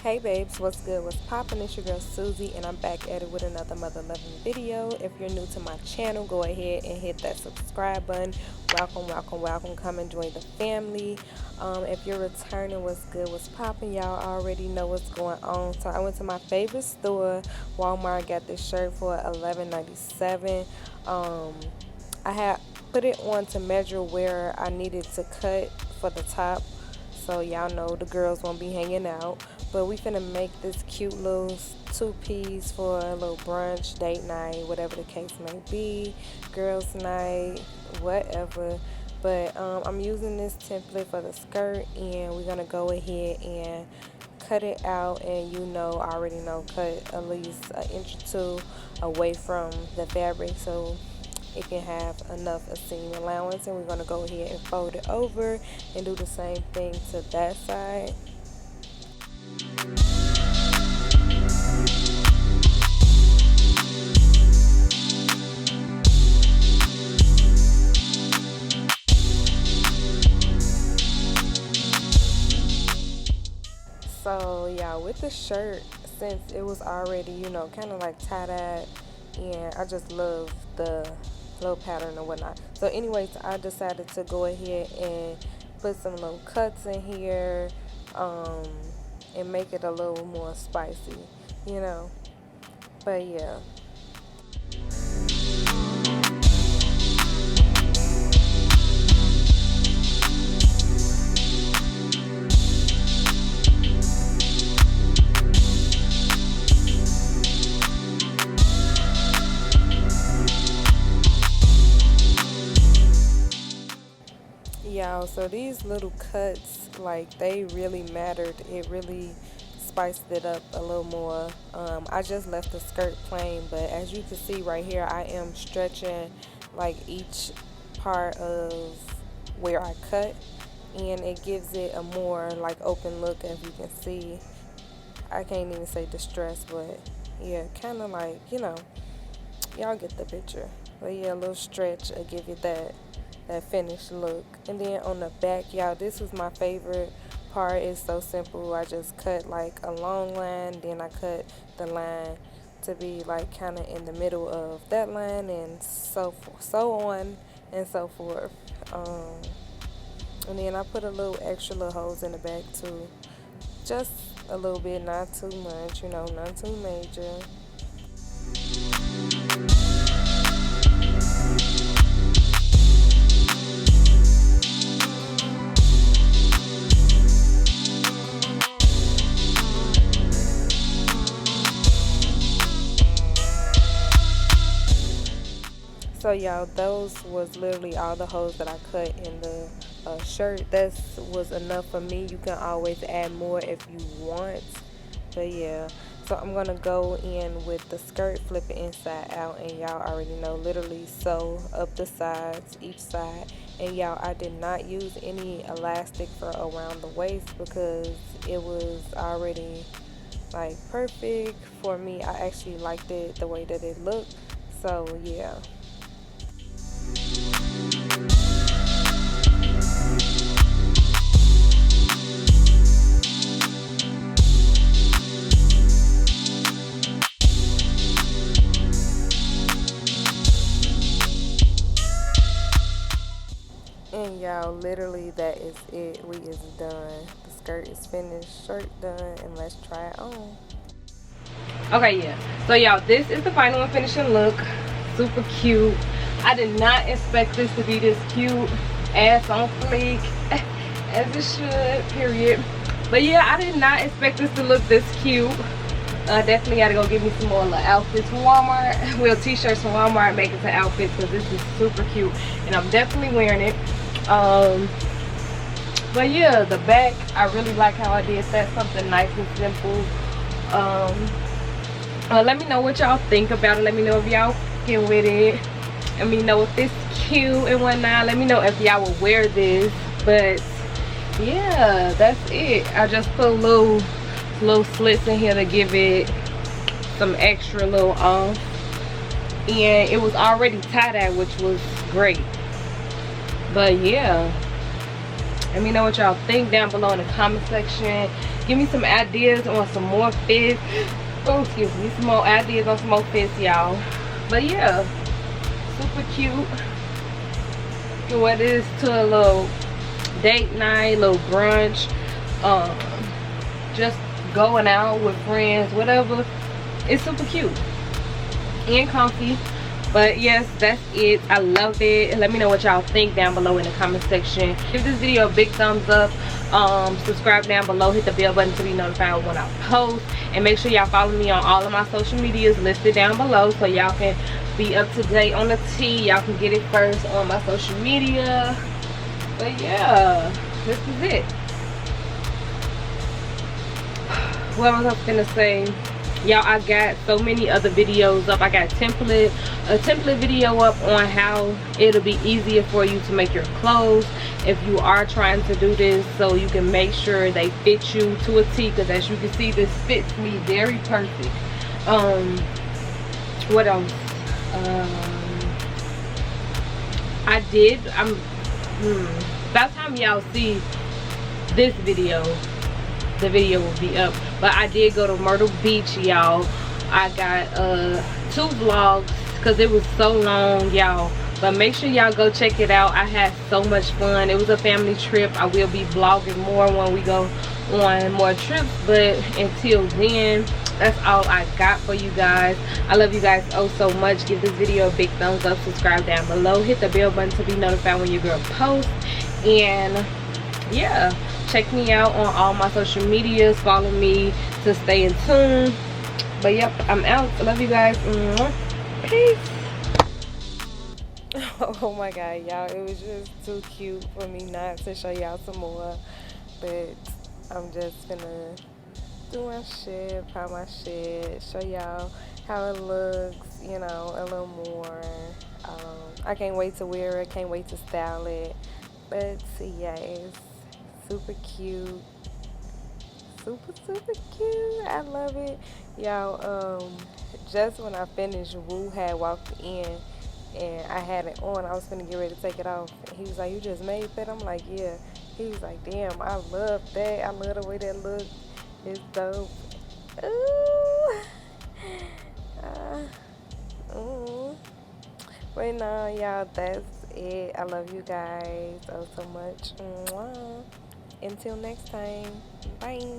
Hey babes, what's good? What's poppin'? It's your girl Suzie, and I'm back at it with another mother loving video. If you're new to my channel, go ahead and hit that subscribe button. Welcome, welcome, welcome. Come and join the family. If you're returning, what's good? What's poppin'? Y'all already know what's going on. So I went to my favorite store, Walmart. Got this shirt for $11.97. I had put it on to measure where I needed to cut for the top, so y'all know the girls won't be hanging out. But we finna make this cute little two-piece for a little brunch, date night, whatever the case may be, girls night, whatever. But I'm using this template for the skirt, and we're gonna go ahead and cut it out. And I already know, cut at least an inch or two away from the fabric so it can have enough of seam allowance. And we're gonna go ahead and fold it over and do the same thing to that side. So yeah, with the shirt, since it was already kind of like tie-dyed, and I just love the little pattern and whatnot. So anyways, I decided to go ahead and put some little cuts in here, and make it a little more spicy, but yeah. Y'all, so these little cuts, like, they really mattered. It really spiced it up a little more. I just left the skirt plain, but as you can see right here, I am stretching like each part of where I cut, and it gives it a more like open look. As you can see, I can't even say distressed, but yeah, kind of like, y'all get the picture. But yeah, a little stretch will give you that finished look. And then on the back, y'all, this was my favorite part. It's so simple. I just cut like a long line, then I cut the line to be like kind of in the middle of that line, and so on and so forth. And then I put a little extra little holes in the back too, just a little bit, not too much, not too major. So y'all, those was literally all the holes that I cut in the shirt. That was enough for me. You can always add more if you want, but yeah. So I'm gonna go in with the skirt, flip it inside out, and y'all already know, literally sew up the sides, each side. And y'all, I did not use any elastic for around the waist because it was already like perfect for me. I actually liked it the way that it looked, so yeah. And y'all, literally that is it. We is done. The skirt is finished, shirt done, and let's try it on. Okay, yeah. So y'all, this is the final and finishing look. Super cute. I did not expect this to be this cute. Ass on fleek, as it should, period. But yeah, I did not expect this to look this cute. Definitely gotta go get me some more little outfits from Walmart. Well, t-shirts from Walmart, make it to outfits, because this is super cute, and I'm definitely wearing it. But yeah, the back, I really like how I did that, something nice and simple. Let me know what y'all think about it. Let me know if y'all fucking with it. Let me know if it's cute and whatnot. Let me know if y'all will wear this. But yeah, that's it. I just put little slits in here to give it some extra little oomph. And it was already tie-dye, which was great. But yeah, Let me know what y'all think down below in the comment section. Give me some ideas on some more fits. Oh, excuse me, some more ideas on some more fits, y'all. But yeah, super cute. You can wear this to a little date night, little brunch, just going out with friends, whatever. It's super cute and comfy. But yes, that's it. I love it. Let me know what y'all think down below in the comment section. Give this video a big thumbs up. Subscribe down below, hit the bell button to be notified when I post, and make sure y'all follow me on all of my social medias listed down below so y'all can be up to date on the tea. Y'all can get it first on my social media. But yeah, this is it. What was I gonna say? Y'all, I got so many other videos up. I got a template video up on how it'll be easier for you to make your clothes if you are trying to do this, so you can make sure they fit you to a T, because as you can see, this fits me very perfect. What else? By the time y'all see this video, the video will be up. But I did go to Myrtle Beach, y'all. I got 2 vlogs because it was so long, y'all. But make sure y'all go check it out. I had so much fun. It was a family trip. I will be vlogging more when we go on more trips, but until then, that's all I got for you guys. I love you guys oh so much. Give this video a big thumbs up, subscribe down below, hit the bell button to be notified when your girl posts, and yeah, check me out on all my social medias. Follow me to stay in tune. But yep, I'm out. I love you guys. Peace. Oh my god, y'all, it was just too cute for me not to show y'all some more. But I'm just gonna do my shit, pop my shit, show y'all how it looks, you know, a little more. I can't wait to wear it, can't wait to style it. But yeah, it's super cute, super cute. I love it, y'all. Just when I finished, Wu had walked in and I had it on. I was gonna get ready to take it off. He was like, "You just made that?" I'm like, "Yeah." He was like, "Damn, I love that. I love the way that looks. It's dope." Ooh. But no, y'all, that's it. I love you guys so much. Mwah. Until next time, bye.